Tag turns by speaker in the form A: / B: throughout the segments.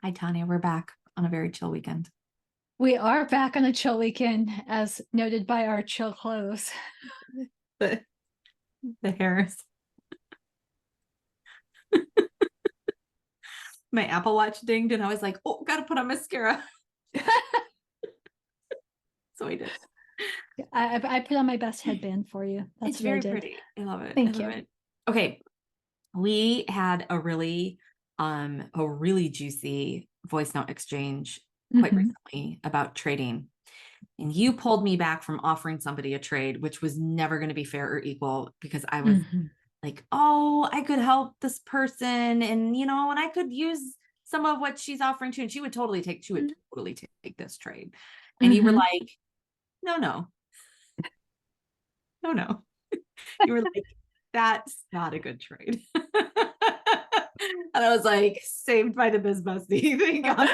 A: Hi, Tonya. We're back on a very chill weekend.
B: We are back on a chill weekend, as noted by our chill clothes.
A: The, the hairs. My Apple Watch dinged and I was like, oh, gotta put on mascara. So I did.
B: I put on my best headband for you.
A: It's
B: That's what I
A: very
B: did.
A: pretty. I love it. I
B: Thank
A: love
B: you.
A: it. Okay. We had a really juicy voice note exchange quite
B: Hmm.
A: recently about trading. And you pulled me back from offering somebody a trade, which was never going to be fair or equal because I was
B: Hmm.
A: like, oh, I could help this person. And I could use some of what she's offering too. And she would totally take this trade. And you were
B: Hmm.
A: like, no, no, no, no. You were like, that's not a good trade. And I was like, saved by the Biz Bestie. Thank God.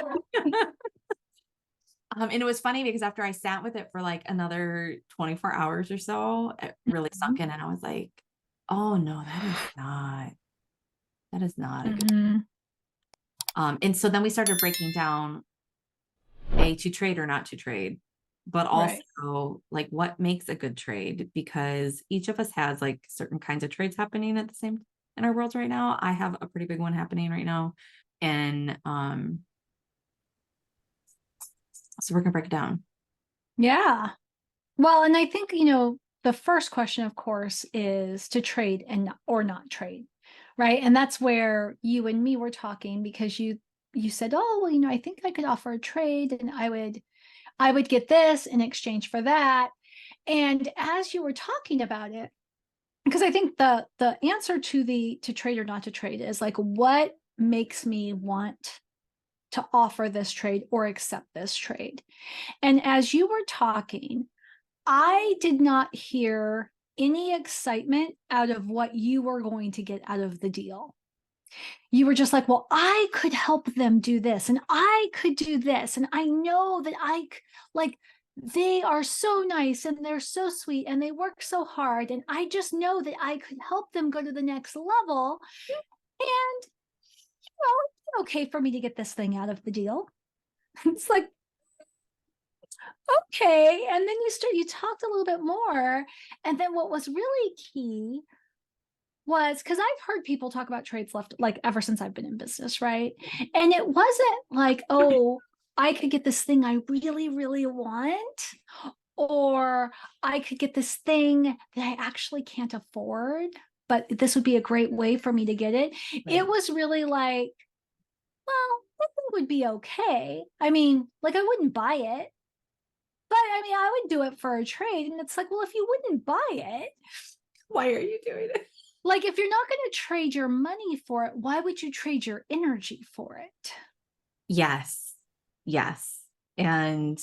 A: And it was funny because after I sat with it for like another 24 hours or so, it really sunk in. And I was like, oh no, that is not a good.
B: Hmm.
A: And so then we started breaking down A, to trade or not to trade, but
B: Right.
A: also like what makes a good trade, because each of us has like certain kinds of trades happening at the same in our worlds right now. I have a pretty big one happening right now. And so we're gonna break it down.
B: Yeah. Well, and I think, the first question, of course, is to trade or not trade, right? And that's where you and me were talking because you said, "Oh, well, I think I could offer a trade and I would get this in exchange for that." And as you were talking about it, because I think the answer to trade or not to trade is like, what makes me want to offer this trade or accept this trade? And as you were talking, I did not hear any excitement out of what you were going to get out of the deal. You were just like, well, I could help them do this and I could do this. And I know that like, they are so nice and they're so sweet and they work so hard. And I just know that I could help them go to the next level. And, it's okay for me to get this thing out of the deal. It's like, okay. And then you talked a little bit more. And then what was really key was because I've heard people talk about trades left like ever since I've been in business, right? And it wasn't like, oh, I could get this thing I really, really want, or I could get this thing that I actually can't afford, but this would be a great way for me to get it. It
A: Right.
B: was really like, well, that thing would be okay. I mean, like I wouldn't buy it, but I mean, I would do it for a trade. And it's like, well, if you wouldn't buy it,
A: Why are you doing it?
B: like if you're not going to trade your money for it, why would you trade your energy for it?
A: Yes. Yes. And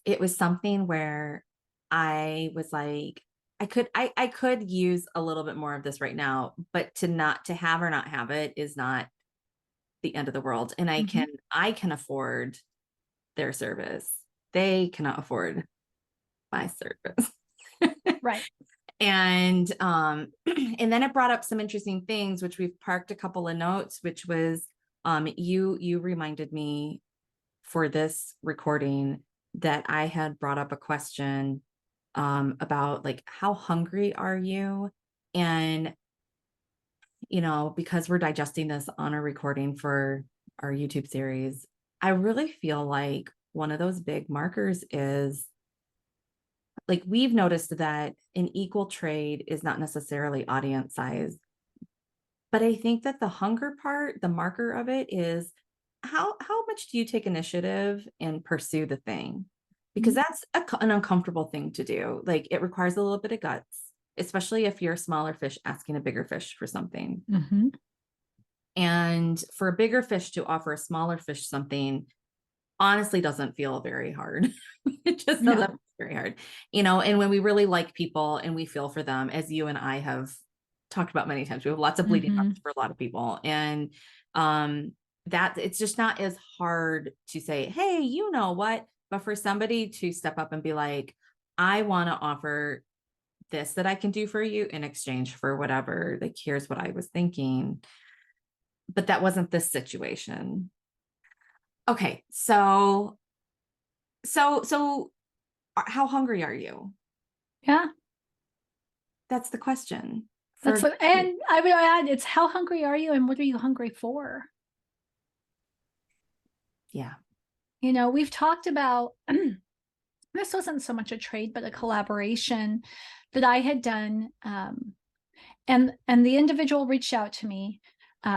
A: it was something where I was like, I could use a little bit more of this right now, but to have or not have it is not the end of the world. And
B: Mm-hmm.
A: I can afford their service. They cannot afford my service.
B: Right.
A: And then it brought up some interesting things, which we've parked a couple of notes, which was you reminded me for this recording that I had brought up a question about like how hungry are you? And because we're digesting this on a recording for our YouTube series, I really feel like one of those big markers is like we've noticed that an equal trade is not necessarily audience size. But I think that the hunger part, the marker of it is how much do you take initiative and pursue the thing? Because that's an uncomfortable thing to do. Like it requires a little bit of guts, especially if you're a smaller fish asking a bigger fish for something.
B: Mm-hmm.
A: And for a bigger fish to offer a smaller fish something honestly doesn't feel very hard. It just doesn't
B: No.
A: feel very hard. And when we really like people and we feel for them, as you and I have talked about many times, we have lots of bleeding
B: Mm-hmm.
A: hearts for a lot of people. And that it's just not as hard to say, hey, you know what? But for somebody to step up and be like, I want to offer this that I can do for you in exchange for whatever, like, here's what I was thinking. but that wasn't this situation. Okay. So how hungry are you?
B: Yeah.
A: That's the question.
B: That's
A: For
B: what, and I would add, it's how hungry are you and what are you hungry for?
A: yeah.
B: You know, we've talked about this wasn't so much a trade, but a collaboration that I had done. And the individual reached out to me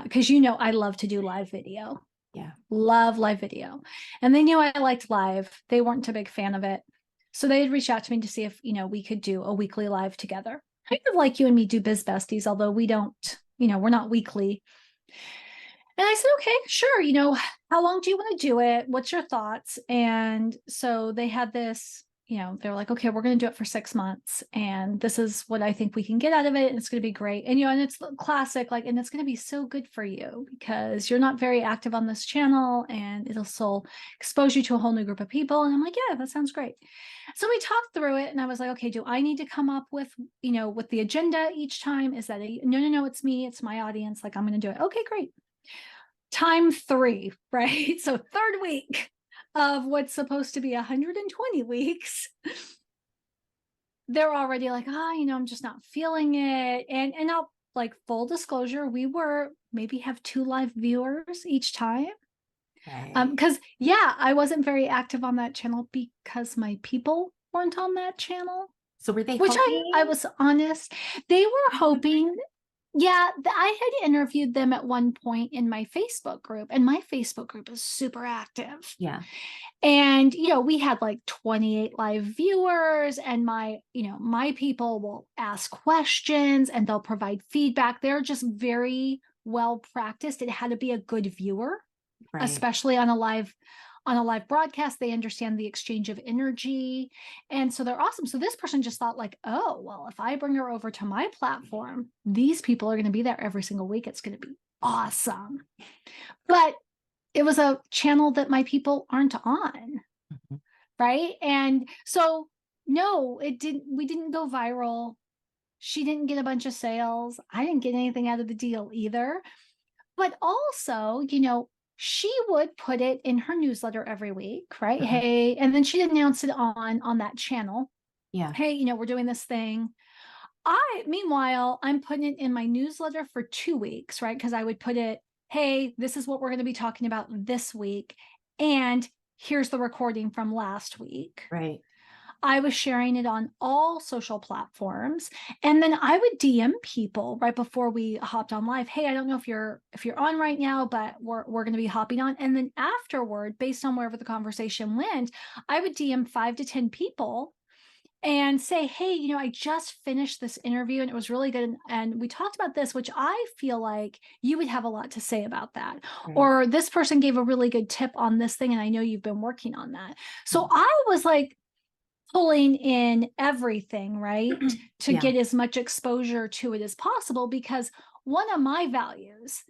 B: because I love to do live video.
A: Yeah.
B: Love live video. And they knew I liked live. They weren't a big fan of it. So they had reached out to me to see if, we could do a weekly live together. Kind of like you and me do Biz Besties, although we don't, we're not weekly. And I said, okay, sure. How long do you want to do it? What's your thoughts? And so they had this, they're like, okay, we're going to do it for 6 months. And this is what I think we can get out of it. And it's going to be great. And, and it's classic, like, and it's going to be so good for you because you're not very active on this channel and it'll still expose you to a whole new group of people. And I'm like, yeah, that sounds great. So we talked through it and I was like, okay, do I need to come up with, with the agenda each time? Is that no, it's me, it's my audience. Like, I'm going to do it. Okay, great. Time 3, right? So third week of what's supposed to be 120 weeks, they're already like, I'm just not feeling it. And I'll, like, full disclosure, we were maybe have 2 live viewers each time.
A: Right.
B: Because I wasn't very active on that channel because my people weren't on that channel.
A: So were they
B: Which
A: hoping?
B: I was honest. They were hoping. Yeah, I had interviewed them at one point in my Facebook group, and my Facebook group is super active.
A: Yeah.
B: And, we had like 28 live viewers, and my people will ask questions and they'll provide feedback. They're just very well practiced. It had to be a good viewer,
A: Right.
B: especially on a live broadcast. They understand the exchange of energy. And so they're awesome. So this person just thought, like, oh, well, if I bring her over to my platform, these people are going to be there every single week. It's going to be awesome. But it was a channel that my people aren't on.
A: Mhm.
B: Right. And so, no, we didn't go viral. She didn't get a bunch of sales. I didn't get anything out of the deal either. But also, she would put it in her newsletter every week, right?
A: Uh-huh.
B: Hey, and then she'd announce it on that channel.
A: Yeah.
B: Hey, we're doing this thing. Meanwhile, I'm putting it in my newsletter for 2 weeks, right? Because I would put it, hey, this is what we're going to be talking about this week. And here's the recording from last week.
A: Right.
B: I was sharing it on all social platforms. And then I would DM people right before we hopped on live. Hey, I don't know if you're on right now, but we're going to be hopping on. And then afterward, based on wherever the conversation went, I would DM 5 to 10 people and say, hey, I just finished this interview and it was really good. And we talked about this, which I feel like you would have a lot to say about that.
A: Right.
B: Or this person gave a really good tip on this thing, and I know you've been working on that. So
A: Mm-hmm.
B: I was like, pulling in everything, right, to
A: Yeah.
B: get as much exposure to it as possible, because one of my values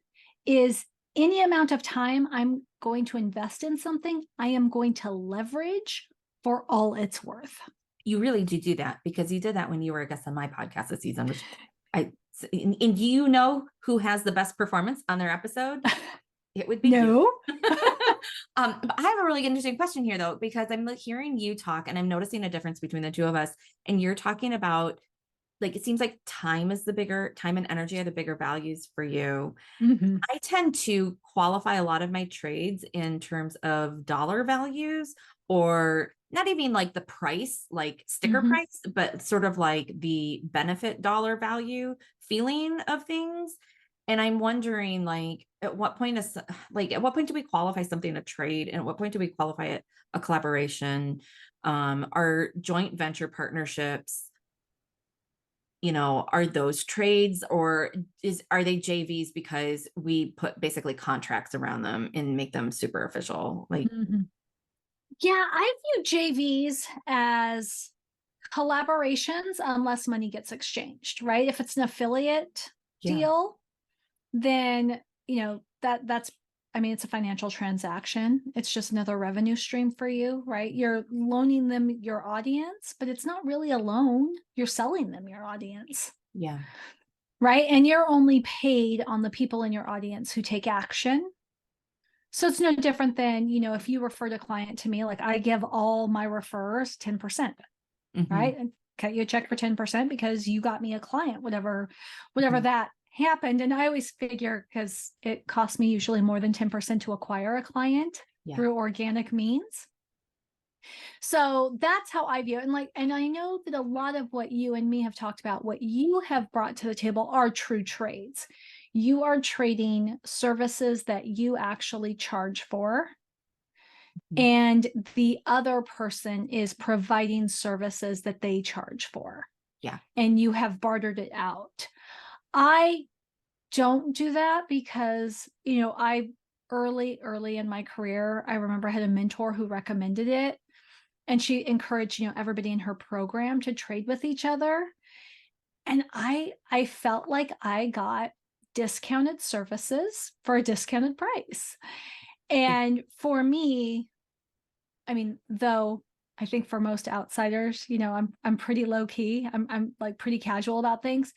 B: is any amount of time I'm going to invest in something, I am going to leverage for all it's worth.
A: You really do that, because you did that when you were a guest on my podcast this season, which and do you know who has the best performance on their episode? It would be you.
B: No.
A: But I have a really interesting question here, though, because I'm hearing you talk and I'm noticing a difference between the two of us. And you're talking about, like, it seems like time and energy are the bigger values for you.
B: Mm-hmm.
A: I tend to qualify a lot of my trades in terms of dollar values, or not even like the price, like sticker
B: Mm-hmm.
A: price, but sort of like the benefit dollar value feeling of things. And I'm wondering, like, at what point do we qualify something a trade, and at what point do we qualify it a collaboration? Are joint venture partnerships, are those trades, or are they JVs because we put basically contracts around them and make them super official? Like,
B: Mm-hmm. Yeah, I view JVs as collaborations unless money gets exchanged, right? If it's an affiliate
A: yeah,
B: deal, then that's it's a financial transaction. It's just another revenue stream for you, right? You're loaning them your audience, but it's not really a loan. You're selling them your audience.
A: yeah,
B: right? And you're only paid on the people in your audience who take action. So it's no different than, if you referred a client to me, like I give all my referrers 10%,
A: Hmm.
B: right? And cut you a check for 10% because you got me a client, whatever
A: Hmm.
B: that happened. And I always figure, because it costs me usually more than 10% to acquire a client
A: Yeah.
B: through organic means. So that's how I view it. And I know that a lot of what you and me have talked about, what you have brought to the table are true trades. You are trading services that you actually charge for,
A: Mhm.
B: and the other person is providing services that they charge for,
A: Yeah.
B: and you have bartered it out. I don't do that because, I early in my career, I remember I had a mentor who recommended it, and she encouraged, everybody in her program to trade with each other. And I felt like I got discounted services for a discounted price.
A: Yeah.
B: And for me, I mean, though I think for most outsiders, I'm pretty low key. I'm like pretty casual about things.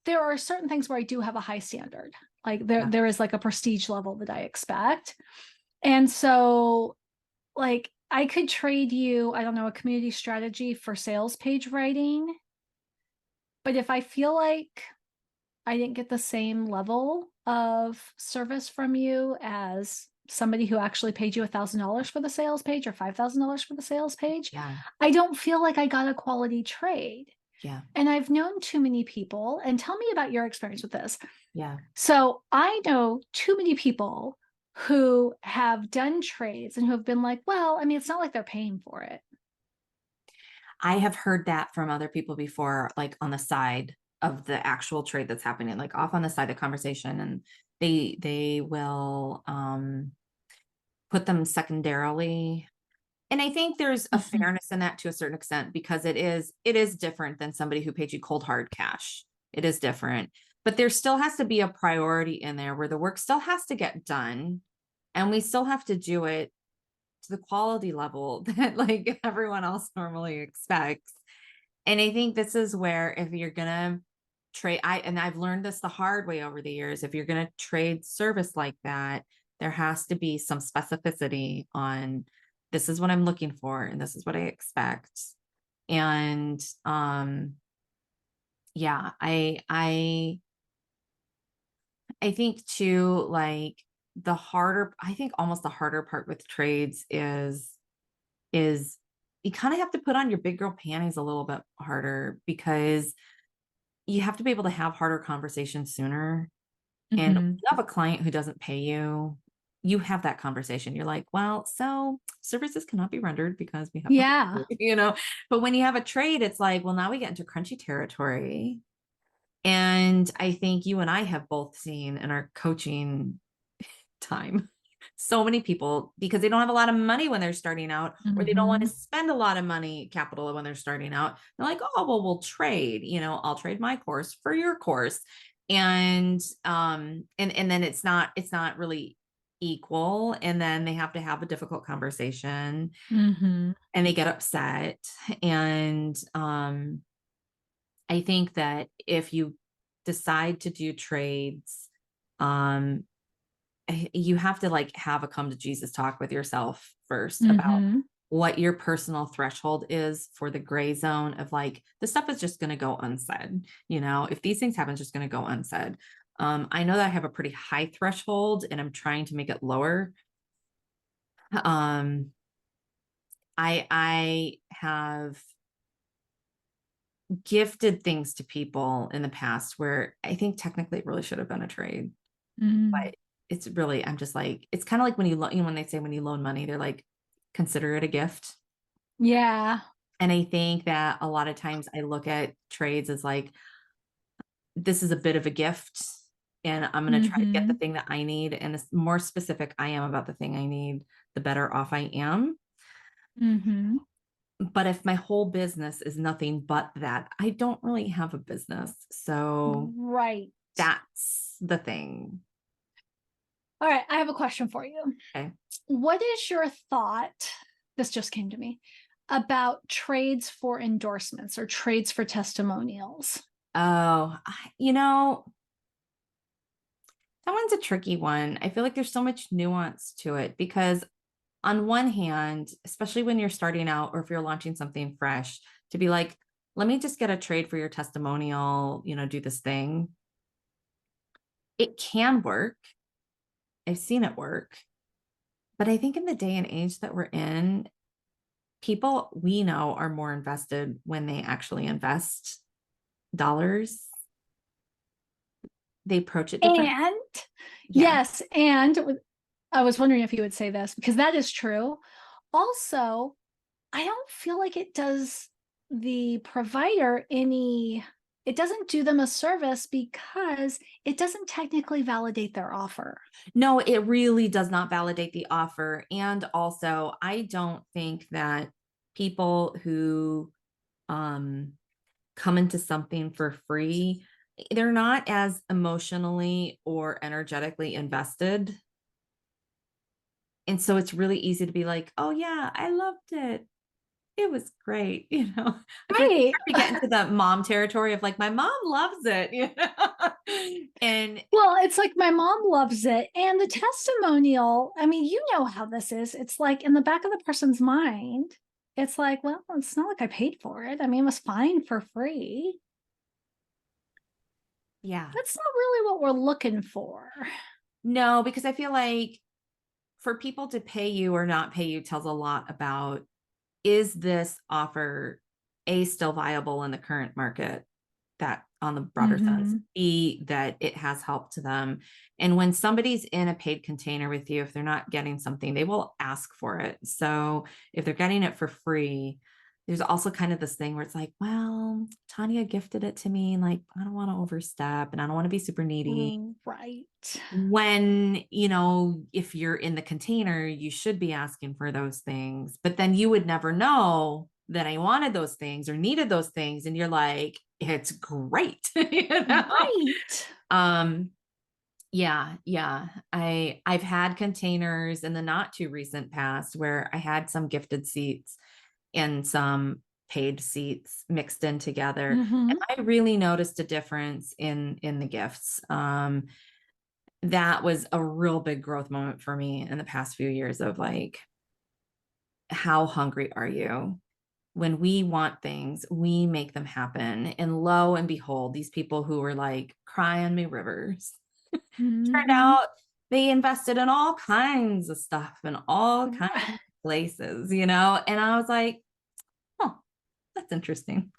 B: There are certain things where I do have a high standard. Like
A: Yeah.
B: there is like a prestige level that I expect. And so, like, I could trade you, I don't know, a community strategy for sales page writing. But if I feel like I didn't get the same level of service from you as somebody who actually paid you $1,000 for the sales page or $5,000 for the sales page,
A: Yeah.
B: I don't feel like I got a quality trade.
A: Yeah.
B: And I've known too many people, and tell me about your experience with this.
A: Yeah.
B: So I know too many people who have done trades and who have been like, well, I mean, it's not like they're paying for it.
A: I have heard that from other people before, like on the side of the actual trade that's happening, like off on the side of the conversation, and they will put them secondarily. And I think there's a
B: Mhm.
A: fairness in that to a certain extent because it is different than somebody who paid you cold hard cash. It is different. But there still has to be a priority in there where the work still has to get done and we still have to do it to the quality level that like everyone else normally expects. And I think this is where if you're gonna trade, I've learned this the hard way over the years. If you're gonna trade service like that, there has to be some specificity on this is what I'm looking for and this is what I expect. And yeah, I think too, like I think almost the harder part with trades is you kind of have to put on your big girl panties a little bit harder because you have to be able to have harder conversations sooner. And when
B: Mhm.
A: you have a client who doesn't pay you, you have that conversation. You're like, well, so services cannot be rendered because we have,
B: Yeah.
A: but when you have a trade, it's like, well, now we get into crunchy territory. And I think you and I have both seen in our coaching time. So many people, because they don't have a lot of money when they're starting out, or they don't want to
B: Mhm.
A: spend a lot of money capital when they're starting out. They're like, oh, well, we'll trade, I'll trade my course for your course. And then it's not really equal. And then they have to have a difficult conversation
B: Mhm.
A: and they get upset. And I think that if you decide to do trades, um, you have to like have a come to Jesus talk with yourself first about
B: Mhm.
A: what your personal threshold is for the gray zone of like the stuff is just going to go unsaid. If these things happen, it's just going to go unsaid. I know that I have a pretty high threshold and I'm trying to make it lower. Um, I have gifted things to people in the past where I think technically it really should have been a trade,
B: Mhm.
A: but it's really, I'm just like, it's kind of like when when they say when you loan money, they're like, consider it a gift.
B: Yeah.
A: And I think that a lot of times I look at trades as like, this is a bit of a gift and I'm going to try to get the
B: Mhm.
A: thing that I need. And the more specific I am about the thing I need, the better off I am.
B: Mhm.
A: But if my whole business is nothing but that, I don't really have a business. So
B: Right.
A: that's the thing.
B: All right, I have a question for you.
A: Okay.
B: What is your thought? This just came to me about trades for endorsements or trades for testimonials.
A: Oh, that one's a tricky one. I feel like there's so much nuance to it because on one hand, especially when you're starting out or if you're launching something fresh, to be like, let me just get a trade for your testimonial, do this thing. It can work. I've seen it work. But I think in the day and age that we're in, people we know are more invested when they actually invest dollars. They approach it different.
B: And
A: Yeah.
B: yes, and I was wondering if you would say this because that is true. Also, I don't feel like it does the provider any, it doesn't do them a service because it doesn't technically validate their offer.
A: No, it really does not validate the offer. And also, I don't think that people who um, come into something for free, they're not as emotionally or energetically invested. And so it's really easy to be like, oh, yeah, I loved it. It was great. I feel like you
B: Right.
A: start to get into the mom territory of like, my mom loves it. And
B: Well, it's like my mom loves it. And the testimonial, I mean, you know how this is. It's like in the back of the person's mind, it's like, well, it's not like I paid for it. I mean, it was fine for free.
A: yeah,
B: That's not really what we're looking for.
A: no, because I feel like for people to pay you or not pay you tells a lot about, is this offer A, still viable in the current market, that on the broader sense,
B: Mm-hmm.
A: B, that it has helped to them. And when somebody's in a paid container with you, if they're not getting something, they will ask for it. So if they're getting it for free, there's also kind of this thing where it's like, well, Tonya gifted it to me. Like, I don't want to overstep and I don't want to be super needy.
B: Right.
A: When, if you're in the container, you should be asking for those things, but then you would never know that I wanted those things or needed those things. And you're like, it's great.
B: Right.
A: Um, yeah, yeah. I've had containers in the not too recent past where I had some gifted seats and some paid seats mixed in together.
B: Mm-hmm.
A: And I really noticed a difference in the gifts. That was a real big growth moment for me in the past few years of like, how hungry are you? When we want things, we make them happen. And lo and behold, these people who were like, cry on me rivers, turned
B: Mm-hmm.
A: out they invested in all kinds of stuff in all kinds of places, And I was like, oh, that's interesting.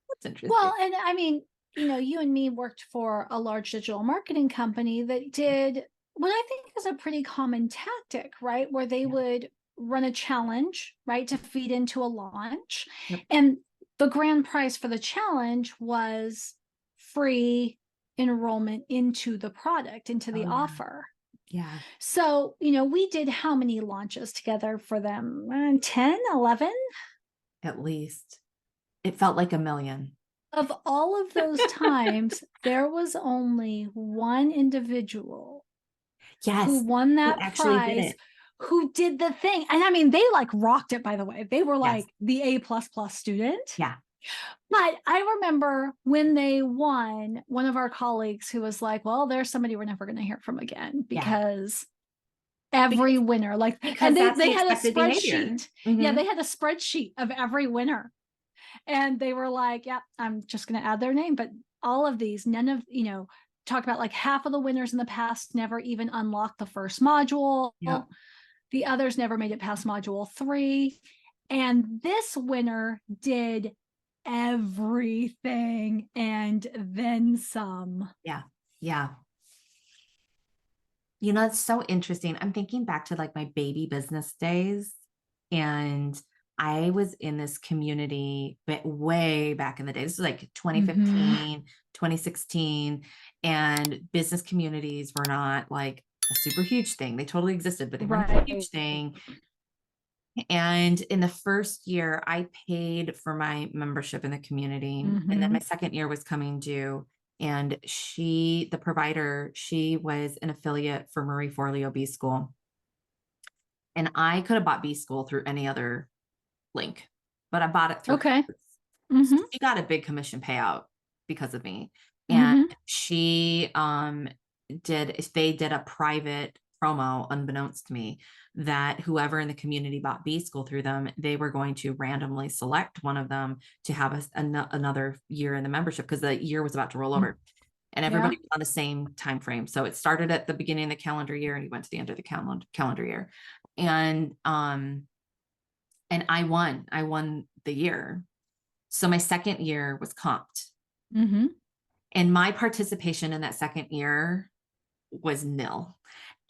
A: That's interesting.
B: Well, and I mean, you and me worked for a large digital marketing company that did what I think is a pretty common tactic, right? Where they
A: Yeah.
B: would run a challenge, right, to feed into a launch.
A: Yep.
B: And the grand prize for the challenge was free enrollment into the product, into
A: Oh,
B: the
A: yeah.
B: offer.
A: Yeah.
B: So, we did how many launches together for them? 10, 11?
A: At least it felt like a million.
B: Of all of those times, there was only one individual who
A: Yes.
B: won
A: Who
B: that
A: actually did
B: prize,
A: it.
B: who did the thing. And I mean, they like rocked it, by the way. They were
A: Yes.
B: like the A plus plus student.
A: Yeah.
B: But I remember when they won, one of our colleagues who was like, well, there's somebody we're never going to hear from again
A: Yeah.
B: because every winner, like, and
A: Because
B: they,
A: that's
B: they
A: the
B: had a
A: expected behavior.
B: spreadsheet. Yeah,
A: Mm-hmm.
B: they had a spreadsheet of every winner. And they were like, yeah, I'm just going to add their name. But all of these, none of, talk about like half of the winners in the past never even unlocked the first module.
A: Yeah.
B: The others never made it past module 3. And this winner did everything and then some.
A: Yeah. Yeah. It's so interesting. I'm thinking back to like my baby business days, and I was in this community, but way back in the day. This was like
B: Mm-hmm.
A: 2015, 2016, and business communities were not like a super huge thing. They totally existed, but they weren't a huge
B: Right.
A: thing. And in the first year, I paid for my membership in the community. And then
B: Mm-hmm.
A: my second year was coming due. And the provider, she was an affiliate for Marie Forleo B School. And I could have bought B School through any other link, but I bought it through
B: Okay.
A: hers. So
B: Mm-hmm.
A: she got a big commission payout. because of me. And
B: Mm-hmm.
A: they did a private promo unbeknownst to me that whoever in the community bought B School through them, they were going to randomly select one of them to have another year in the membership because the year was about to roll over and
B: Yeah.
A: everybody was on the same time frame. So it started at the beginning of the calendar year and you went to the end of the calendar year. And I won the year. So my second year was comped.
B: Mm-hmm.
A: And my participation in that second year was nil.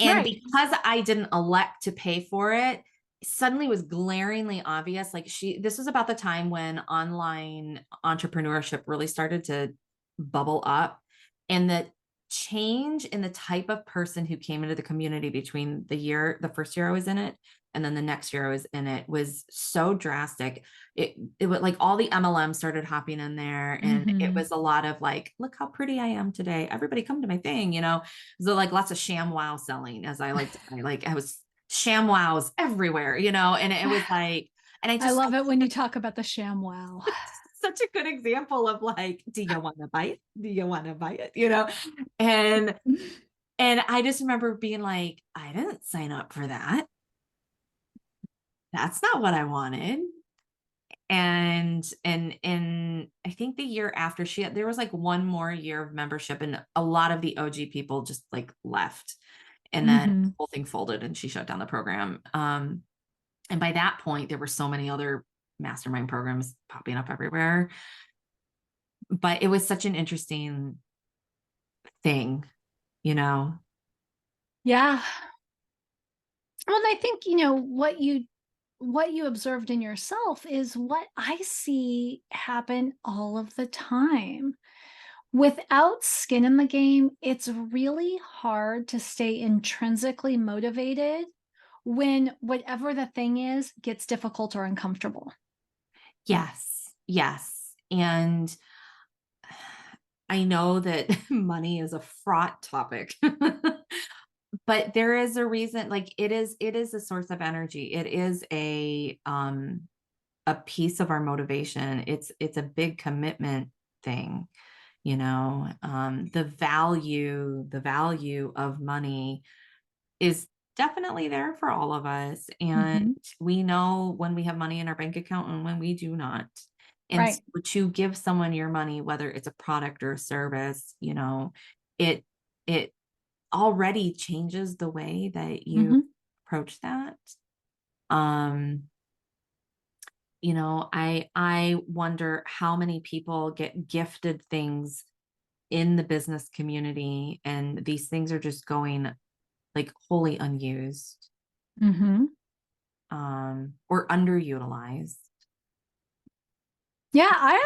A: And
B: Right.
A: because I didn't elect to pay for it, suddenly was glaringly obvious. Like this was about the time when online entrepreneurship really started to bubble up. And the change in the type of person who came into the community between the first year I was in it, and then the next year I was in it was so drastic. It was like all the MLMs started hopping in there, and it
B: Mm-hmm.
A: was a lot of like, look how pretty I am today. Everybody come to my thing, you know. So like lots of sham wow selling, as I like to say. Like I was sham wows everywhere, you know, and it was like, and
B: I love it when you talk about the sham wow.
A: such a good example of like, do you want to buy it? Do you want to buy it? You know, and I just remember being like, I didn't sign up for that. That's not what I wanted. And I think the year after there was like one more year of membership, and a lot of the OG people just like left, and then
B: Mm-hmm.
A: the whole thing folded and she shut down the program. And by that point, there were so many other mastermind programs popping up everywhere. But it was such an interesting thing, you know?
B: Yeah. Well, and I think, what you observed in yourself is what I see happen all of the time. Without skin in the game, it's really hard to stay intrinsically motivated when whatever the thing is gets difficult or uncomfortable.
A: Yes, yes. And I know that money is a fraught topic. But there is a reason, like it is a source of energy. It is a piece of our motivation. It's a big commitment thing, you know. The value of money is definitely there for all of us. And
B: Mhm.
A: we know when we have money in our bank account and when we do not. And so
B: Right.
A: to give someone your money, whether it's a product or a service, you know, it it already changes the way that you
B: Mhm.
A: approach that. Um, I wonder how many people get gifted things in the business community and these things are just going like wholly unused,
B: Mhm.
A: or underutilized.
B: Yeah, I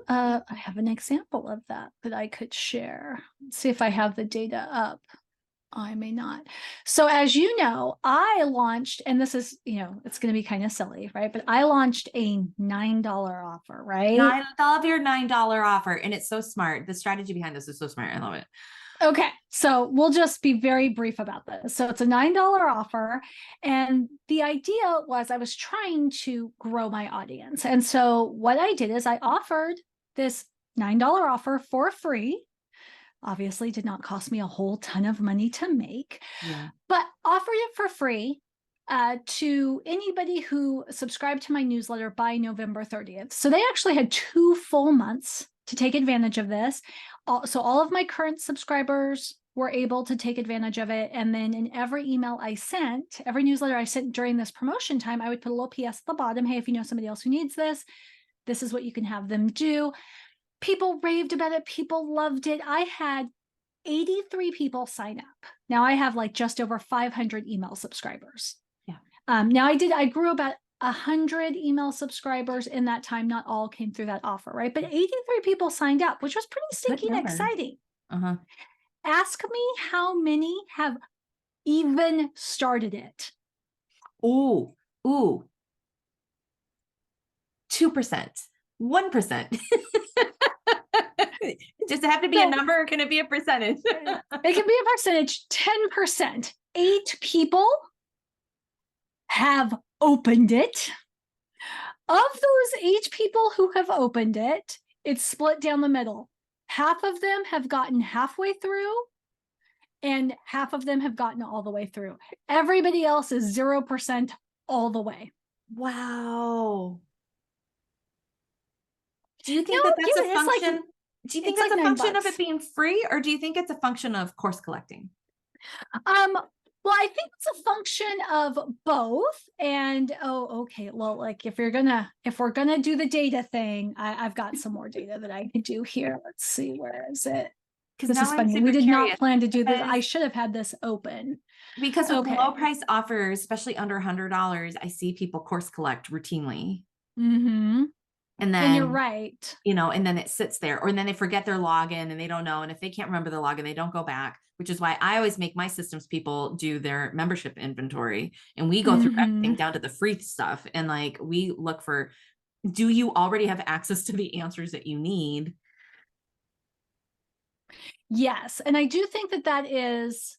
B: have an example of that I could share. Let's see if I have the data up. I may not. So as you know, I launched, and this is, it's going to be kind of silly, right? But I launched a $9 offer,
A: And
B: right?
A: I love your $9 offer. And it's so smart. The strategy behind this is so smart. I love it.
B: Okay, so we'll just be very brief about this. So it's a $9 offer. And the idea was I was trying to grow my audience. And so what I did is I offered this $9 offer for free. Obviously, did not cost me a whole ton of money to make,
A: Yeah.
B: but offered it for free to anybody who subscribed to my newsletter by November 30th. So they actually had 2 full months to take advantage of this. So all of my current subscribers were able to take advantage of it. And then in every email I sent, every newsletter I sent during this promotion time, I would put a little PS at the bottom. Hey, if you know somebody else who needs this, this is what you can have them do. People raved about it. People loved it. I had 83 people sign up. Now I have like just over 500 email subscribers.
A: Yeah.
B: Now I grew about 100 email subscribers in that time. Not all came through that offer, right? But 83 people signed up, which was pretty
A: Good
B: stinking
A: number.
B: exciting.
A: Uh-huh.
B: Ask me how many have even started it.
A: Ooh, ooh, 2%, 1%. Does it have to be a
B: So
A: number or can it be a percentage?
B: it can be a percentage, 10%. 8 people have opened it. Of those 8 people who have opened it, it's split down the middle. Half of them have gotten halfway through, and half of them have gotten all the way through. Everybody else is 0% all the way.
A: Wow. Do you
B: No,
A: think that that's
B: yeah,
A: a function? Do you think
B: it's
A: that's
B: like
A: a function of
B: $9.
A: it being free, or do you think it's a function of course collecting?
B: Well, I think it's a function of both. And okay. Well, like if we're gonna do the data thing, I've got some more data that I could do here. Let's see, where is it?
A: Because
B: This
A: now
B: is
A: I'm
B: funny. We
A: super
B: did not
A: curious.
B: plan to do this. I
A: Because
B: should have had this open.
A: because with low
B: Okay.
A: price offers, especially under $100, I see people course collect routinely.
B: Mm-hmm.
A: And
B: And you're
A: then,
B: right.
A: and then it sits there, or then they forget their login and they don't know. And if they can't remember the login, they don't go back, which is why I always make my systems people do their membership inventory. And we go through
B: Mm-hmm.
A: everything down to the free stuff. And like, we look for, do you already have access to the answers that you need?
B: Yes. And I do think that that is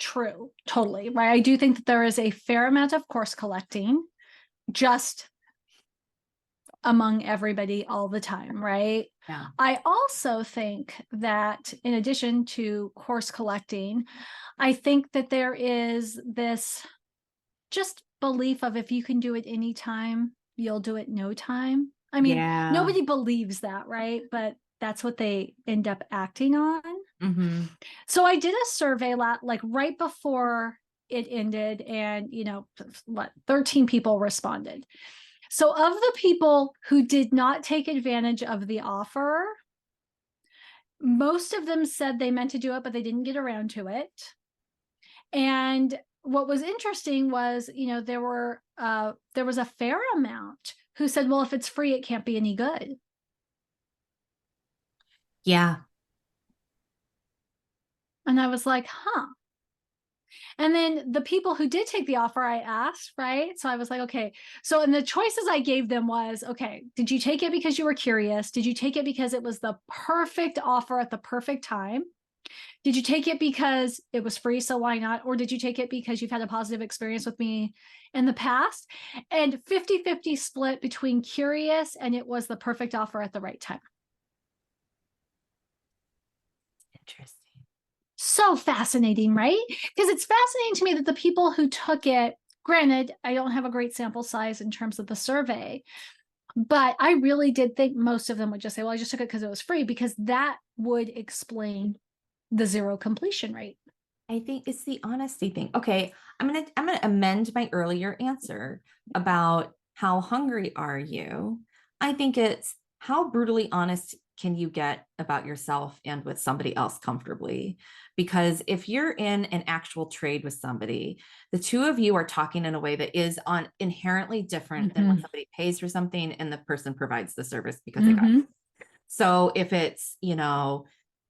B: true. Totally. Right. I do think that there is a fair amount of course collecting just among everybody all the time, right?
A: Yeah.
B: I also think that in addition to course collecting, I think that there is this just belief of if you can do it anytime, you'll do it no time. I mean,
A: Yeah.
B: nobody believes that, right? But that's what they end up acting on.
A: Mm-hmm.
B: So I did a survey like right before it ended, and 13 people responded. So, of the people who did not take advantage of the offer, most of them said they meant to do it, but they didn't get around to it. And what was interesting was, there was a fair amount who said, "Well, if it's free, it can't be any good."
A: Yeah.
B: And I was like, "Huh." And then the people who did take the offer, I asked, right? So I was like, okay. So, and the choices I gave them was, okay, did you take it because you were curious? Did you take it because it was the perfect offer at the perfect time? Did you take it because it was free, so why not? Or did you take it because you've had a positive experience with me in the past? And 50-50 split between curious and it was the perfect offer at the right time.
A: Interesting.
B: So fascinating, right? Because it's fascinating to me that the people who took it, granted, I don't have a great sample size in terms of the survey, but I really did think most of them would just say, well, I just took it because it was free, because that would explain the zero completion rate.
A: I think it's the honesty thing. Okay, I'm gonna amend my earlier answer about how hungry are you. I think it's how brutally honest can you get about yourself and with somebody else comfortably? Because if you're in an actual trade with somebody, the two of you are talking in a way that is on inherently different than when
B: Mm-hmm.
A: somebody pays for something and the person provides the service because they got
B: Mm-hmm.
A: it. So if it's,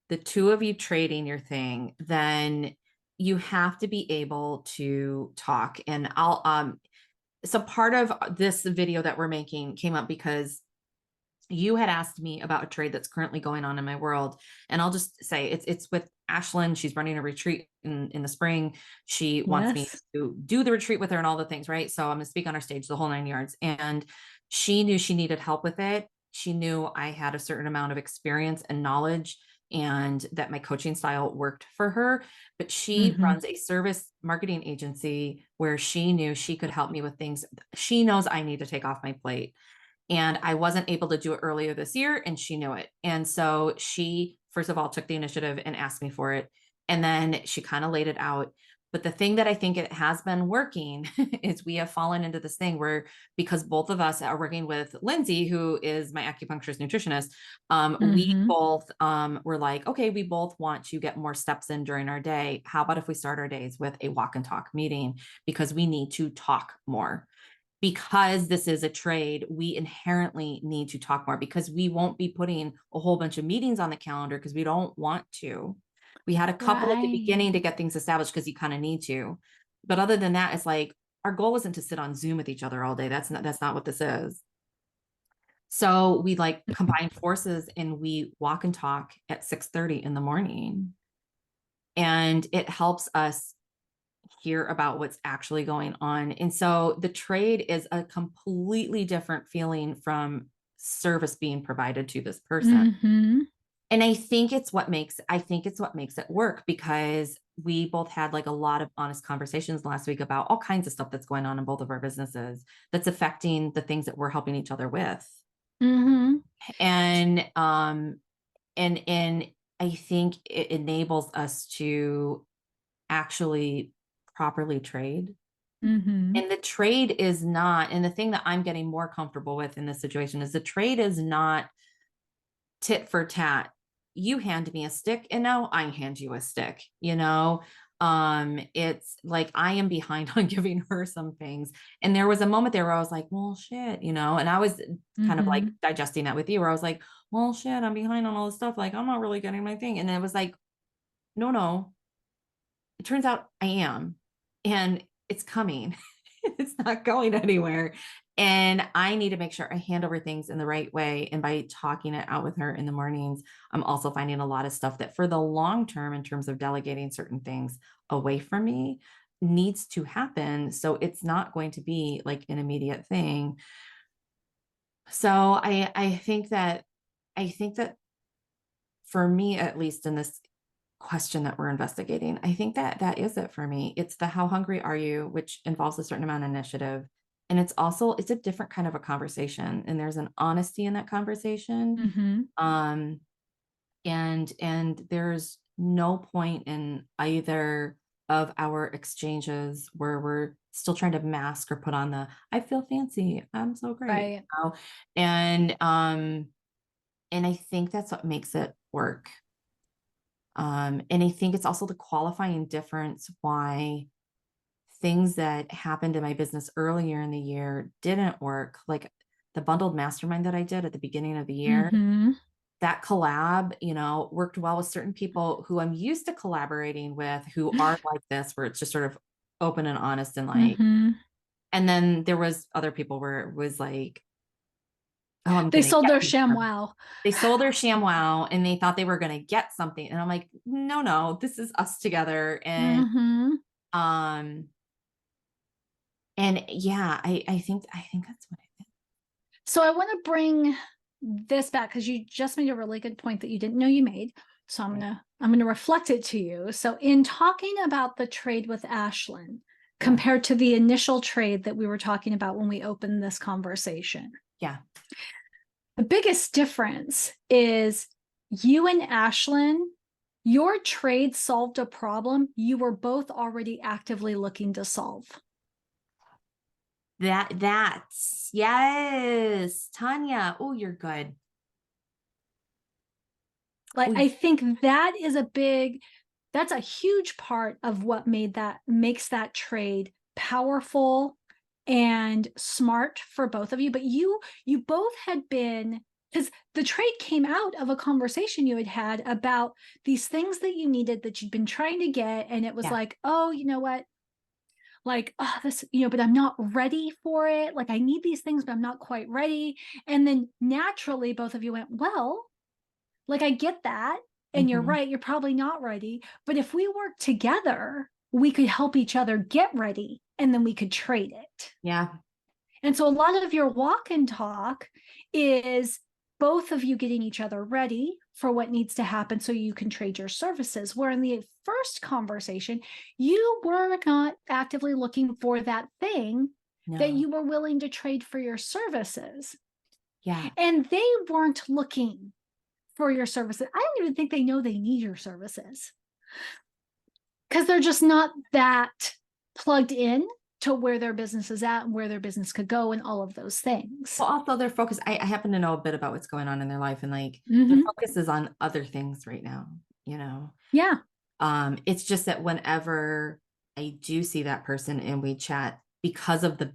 A: the two of you trading your thing, then you have to be able to talk. And so part of this video that we're making came up because you had asked me about a trade that's currently going on in my world. And I'll just say it's with Ashlyn. She's running a retreat in the spring. She wants me
B: Yes.
A: to do the retreat with her and all the things, right? So I'm going to speak on her stage, the whole 9 yards. And she knew she needed help with it. She knew I had a certain amount of experience and knowledge and that my coaching style worked for her. But she
B: Mm-hmm.
A: runs a service marketing agency where she knew she could help me with things she knows I need to take off my plate. And I wasn't able to do it earlier this year, and she knew it. And so she, first of all, took the initiative and asked me for it. And then she kind of laid it out. But the thing that I think it has been working is we have fallen into this thing where, because both of us are working with Lindsay, who is my acupuncturist nutritionist, we
B: Mm-hmm.
A: both were like, okay, we both want to get more steps in during our day. How about if we start our days with a walk and talk meeting? Because we need to talk more, because this is a trade, we inherently need to talk more, because we won't be putting a whole bunch of meetings on the calendar because we don't want to. We had a couple at the
B: Right.
A: beginning to get things established because you kind of need to. But other than that, it's like our goal wasn't to sit on Zoom with each other all day. That's not what this is. So we like combine forces and we walk and talk at 6:30 in the morning. And it helps us hear about what's actually going on. And so the trade is a completely different feeling from service being provided to this person.
B: Mm-hmm.
A: And I think it's what makes it work, because we both had like a lot of honest conversations last week about all kinds of stuff that's going on in both of our businesses that's affecting the things that we're helping each other with.
B: Mm-hmm.
A: And and I think it enables us to actually properly trade.
B: Mm-hmm.
A: And the trade is not, and the thing that I'm getting more comfortable with in this situation is the trade is not tit for tat. You hand me a stick and now I hand you a stick, you know? It's like I am behind on giving her some things. And there was a moment there where I was like, well, shit, you know, and I was kind of like
B: Mm-hmm.
A: digesting that with you, where I was like, well, shit, I'm behind on all this stuff. Like, I'm not really getting my thing. And it was like, no, no, it turns out I am. And it's coming. It's not going anywhere. And I need to make sure I hand over things in the right way. And by talking it out with her in the mornings, I'm also finding a lot of stuff that for the long term, in terms of delegating certain things away from me, needs to happen. So it's not going to be like an immediate thing. So I think that for me, at least in this question that we're investigating, I think that that is it for me. It's the how hungry are you, which involves a certain amount of initiative. And it's also, it's a different kind of a conversation. And there's an honesty in that conversation.
B: Mm-hmm.
A: Um, and there's no point in either of our exchanges where we're still trying to mask or put on the I feel fancy, I'm so great,
B: Right.
A: you know? And I think that's what makes it work. And I think it's also the qualifying difference why things that happened in my business earlier in the year didn't work. Like the bundled mastermind that I did at the beginning of the year,
B: Mm-hmm.
A: that collab, you know, worked well with certain people who I'm used to collaborating with, who are like this, where it's just sort of open and honest and like,
B: Mm-hmm.
A: and then there was other people where it was like, oh, I'm
B: They
A: gonna
B: sold
A: get
B: their
A: you some.
B: ShamWow.
A: They sold their ShamWow and they thought they were gonna get something. And I'm like, no, no, this is us together.
B: Mm-hmm.
A: Um and yeah, I think that's what it is.
B: So I want to bring this back because you just made a really good point that you didn't know you made. So
A: Right.
B: I'm gonna reflect it to you. So in talking about the trade with Ashlyn
A: Yeah.
B: compared to the initial trade that we were talking about when we opened this conversation,
A: Yeah.
B: the biggest difference is you and Ashlyn, your trade solved a problem you were both already actively looking to solve.
A: That's yes. Tonya. Oh, you're good.
B: Like
A: Oh,
B: I think that is that's a huge part of what makes that trade powerful and smart for both of you. But you both had been, because the trade came out of a conversation you had had about these things that you needed that you'd been trying to get, and it was
A: yeah.
B: like, oh, you know what, like, oh, this, but I'm not ready for it, like I need these things but I'm not quite ready. And then naturally both of you went, well, like, I get that. And you're
A: Mhm.
B: right, you're probably not ready. But if we work together, we could help each other get ready and then we could trade it.
A: Yeah.
B: And so a lot of your walk and talk is both of you getting each other ready for what needs to happen so you can trade your services. Where in the first conversation, you were not actively looking for that thing that
A: No.
B: you were willing to trade for your services.
A: Yeah.
B: And they weren't looking for your services. I don't even think they know they need your services because they're just not that plugged in to where their business is at and where their business could go and all of those things.
A: Well, also their focus, I happen to know a bit about what's going on in their life, and like their
B: Mm-hmm.
A: focus is on other things right now, you know.
B: Yeah.
A: It's just that whenever I do see that person and we chat, because of the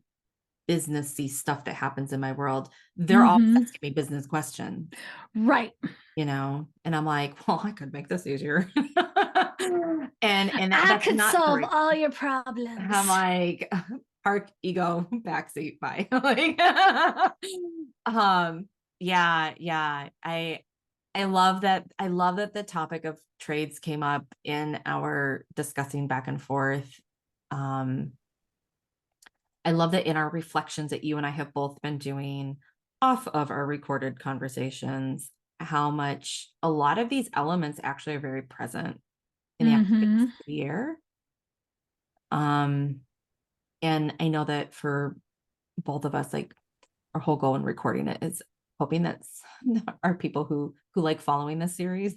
A: businessy stuff that happens in my world, they're always
B: Mm-hmm.
A: asking me business questions,
B: Right.
A: you know, and I'm like, well, I could make this easier. And
B: I
A: that's
B: could
A: not the
B: solve
A: right.
B: all your
A: I'm
B: problems.
A: like, park ego backseat bye. Like, um, yeah, yeah. I love that. I love that the topic of trades came up in our discussing back and forth. Um, I love that in our reflections that you and I have both been doing, off of our recorded conversations, how much a lot of these elements actually are very present in the activities
B: Mm-hmm.
A: of the year. Um, and I know that for both of us, like our whole goal in recording it is hoping that our people who like following this series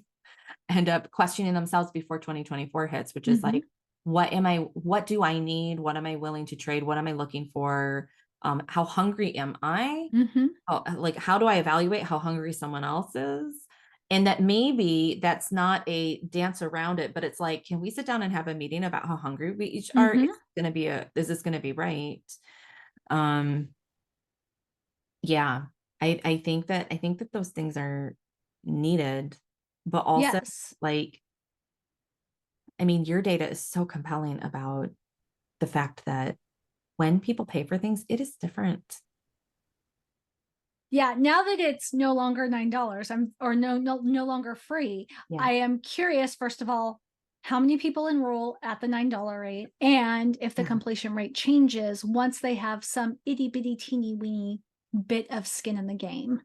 A: end up questioning themselves before 2024 hits, which is
B: Mm-hmm.
A: like, what do I need? What am I willing to trade? What am I looking for? How hungry am I?
B: Mm-hmm.
A: Like, how do I evaluate how hungry someone else is? And that maybe that's not a dance around it, but it's like, can we sit down and have a meeting about how hungry we each are?
B: Mm-hmm.
A: Is this going to be right? Um, yeah, I think that those things are needed, but also
B: Yes.
A: like, I mean, your data is so compelling about the fact that when people pay for things, it is different.
B: Yeah, now that it's no longer $9, or no longer free,
A: Yeah,
B: I am curious, first of all, how many people enroll at the $9 rate, and if the
A: yeah,
B: completion rate changes once they have some itty bitty teeny weeny bit of skin in the game.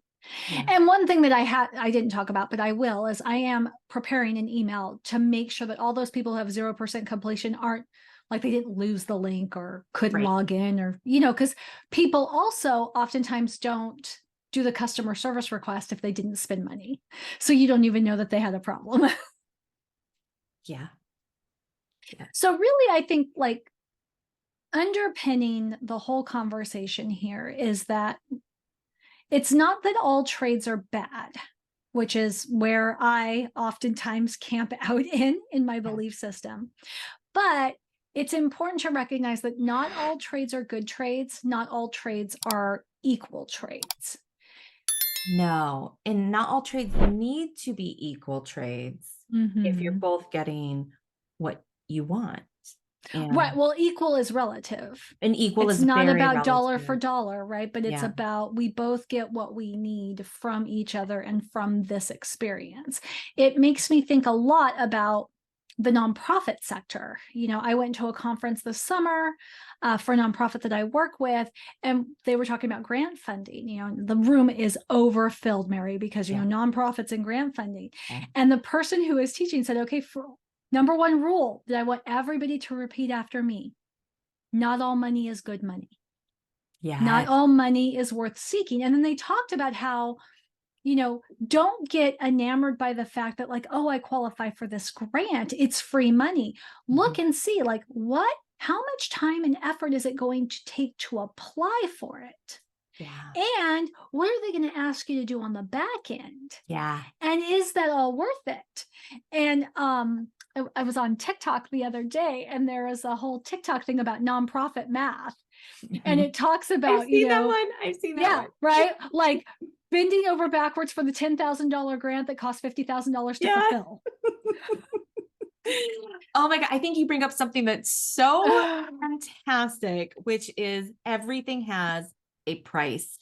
A: yeah,
B: And one thing that I didn't talk about, but I will, is I am preparing an email to make sure that all those people who have 0% completion aren't like they didn't lose the link or couldn't
A: right.
B: log in, or, because people also oftentimes don't do the customer service request if they didn't spend money. So you don't even know that they had a problem.
A: Yeah, yeah,
B: So really, I think like underpinning the whole conversation here is that it's not that all trades are bad, which is where I oftentimes camp out in my
A: yeah.
B: belief system. But it's important to recognize that not all trades are good trades, not all trades are equal trades.
A: No, and not all trades need to be equal trades if you're
B: Mm-hmm.
A: both getting what you want.
B: Right.
A: And
B: Well, equal is relative.
A: an equal
B: It's
A: is
B: not
A: very
B: about dollar for
A: relative.
B: dollar, right? But it's
A: Yeah,
B: about we both get what we need from each other and from this experience. It makes me think a lot about the nonprofit sector. I went to a conference this summer for a nonprofit that I work with, and they were talking about grant funding. The room is overfilled, Mary, because,
A: yeah,
B: nonprofits and grant funding.
A: yeah.
B: And the person who was teaching said, okay, for number one rule that I want everybody to repeat after me: not all money is good money. Not
A: Yes.
B: all money is worth seeking. And then they talked about how, don't get enamored by the fact that, like, oh, I qualify for this grant, it's free money. Look
A: Mhm.
B: and see, like, how much time and effort is it going to take to apply for it?
A: Yeah,
B: And what are they going to ask you to do on the back end?
A: yeah.
B: And is that all worth it? And I was on TikTok the other day, and there is a whole TikTok thing about nonprofit math. And it talks
A: I've
B: about,
A: seen that one. I've seen that
B: yeah,
A: one.
B: right? Like bending over backwards for the $10,000 grant that costs $50,000 to
A: Yeah.
B: fulfill.
A: Oh my God. I think you bring up something that's so fantastic, which is everything has a price.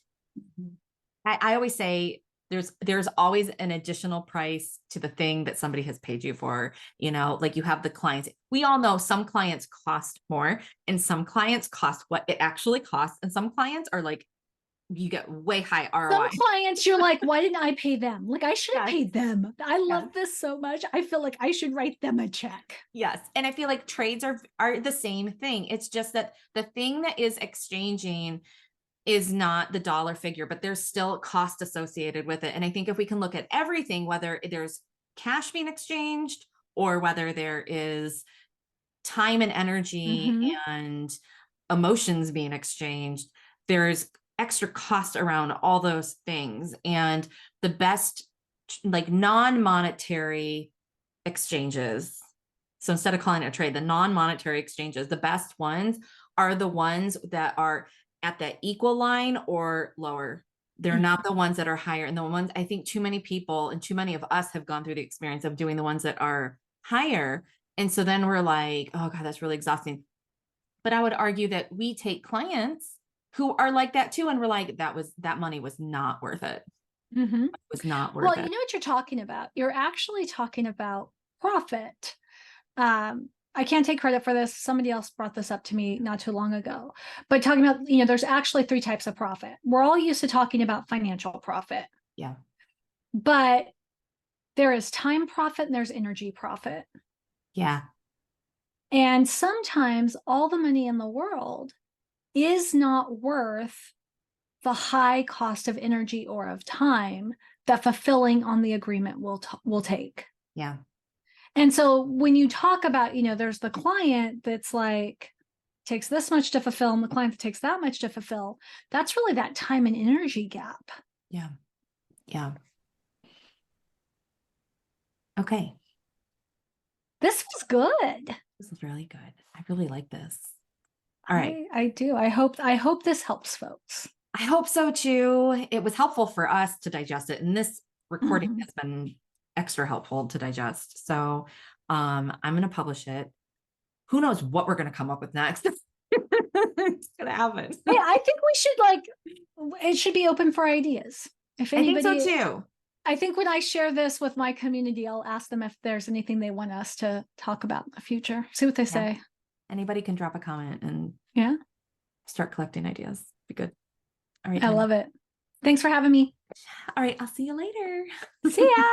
A: I always say there's always an additional price to the thing that somebody has paid you for. Like you have the clients. We all know some clients cost more and some clients cost what it actually costs. And some clients are like, you get way high
B: Some
A: ROI.
B: clients, you're like, why didn't I pay them? Like, I should have
A: Yes.
B: paid them. I love
A: Yes.
B: this so much. I feel like I should write them a check.
A: Yes. And I feel like trades are the same thing. It's just that the thing that is exchanging is not the dollar figure, but there's still cost associated with it. And I think if we can look at everything, whether there's cash being exchanged or whether there is time and energy
B: Mm-hmm.
A: and emotions being exchanged, there's extra cost around all those things. And the best, like non-monetary exchanges. So instead of calling it a trade, the non-monetary exchanges, the best ones are the ones that are at that equal line or lower. They're not the ones that are higher. And the ones I think too many people and too many of us have gone through the experience of doing the ones that are higher. And so then we're like, oh God, that's really exhausting. But I would argue that we take clients who are like that too. And we're like, that money was not worth it.
B: Mm-hmm.
A: It was not
B: Well,
A: worth
B: you
A: it.
B: know what you're talking about. You're actually talking about profit. Um, I can't take credit for this. Somebody else brought this up to me not too long ago. But talking about, there's actually 3 types of profit. We're all used to talking about financial profit.
A: Yeah.
B: But there is time profit and there's energy profit.
A: Yeah.
B: And sometimes all the money in the world is not worth the high cost of energy or of time that fulfilling on the agreement will take.
A: Yeah.
B: And so when you talk about, there's the client that's like takes this much to fulfill and the client that takes that much to fulfill, that's really that time and energy gap.
A: Yeah. Yeah. Okay.
B: This was good.
A: This is really good. I really like this. All right.
B: I do. I hope this helps folks.
A: I hope so too. It was helpful for us to digest it. And this recording
B: Mhm.
A: has been extra helpful to digest. So I'm going to publish it. Who knows what we're going to come up with next? It's going to happen.
B: Yeah, I think we should it should be open for ideas. If
A: I think so
B: anybody,
A: too.
B: I think when I share this with my community, I'll ask them if there's anything they want us to talk about in the future. See what they say.
A: Anybody can drop a comment and
B: Yeah,
A: start collecting ideas. Be good. All right,
B: I
A: honey.
B: love it. Thanks for having me.
A: All right, I'll see you later.
B: See ya.